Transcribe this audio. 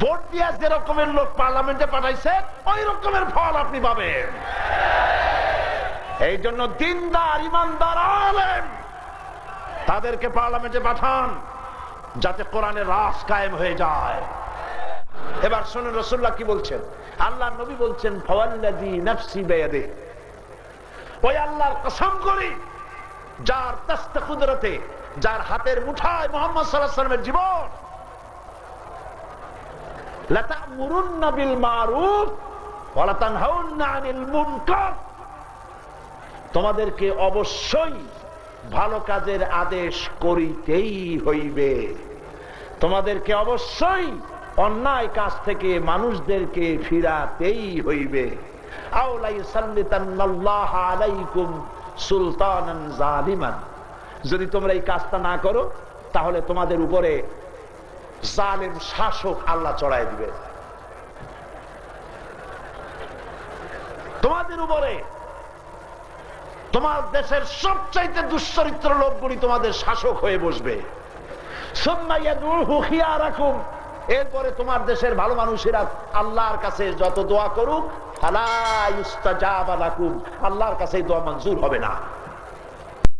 Vote দিয়ে যে রকমের লোক পার্লামেন্টে পাঠাইছে ওই রকমের ফল আপনি পাবেন। এই জন্য দিনদার ইমানদার আলেম তাদেরকে পার্লামেন্টে পাঠান, যাতে কোরআনের রাজ কায়েম হয়ে যায়। এবার শুনুন রাসূলুল্লাহ কি বলছেন। আল্লাহ নবী বলছেন, ফাওয়াল্লাযী নাফসি বিয়াদিহি, ওই আল্লাহর কসম করি যার দস্তে কুদরতে, যার হাতের মুঠায় মুহাম্মদ সাল্লাল্লাহু আলাইহি ওয়াসাল্লামের জীবন, লা তা'মুরুন্না বিল মারুফ ওয়া লা তানহাউন্না আনিল মুনকার, তোমাদেরকে অবশ্যই ভালো কাজের আদেশ করিতেই হইবে, তোমাদেরকে অবশ্যই অন্যায় কাজ থেকে মানুষদেরকে ফিরাতেই হইবে। আও লা ইউসাল্লিতান্নাল্লাহু আলাইকুম সুলতানান জালিমান, যদি তোমরা এই কাজটা না করো তাহলে তোমাদের উপরে জালেম শাসক আল্লাহ চড়াই দিবে, তোমাদের উপরে তোমার দেশের সবচাইতে দুশ্চরিত্র লোকগুলি তোমাদের শাসক হয়ে বসবে। সুম্মা ইয়াদউহু খিয়ারাকুম, এরপরে তোমার দেশের ভালো মানুষেরা আল্লাহর কাছে যত দোয়া করুক, ফালা ইউস্তাজাবা লাকুম, আল্লাহর কাছে দোয়া মঞ্জুর হবে না।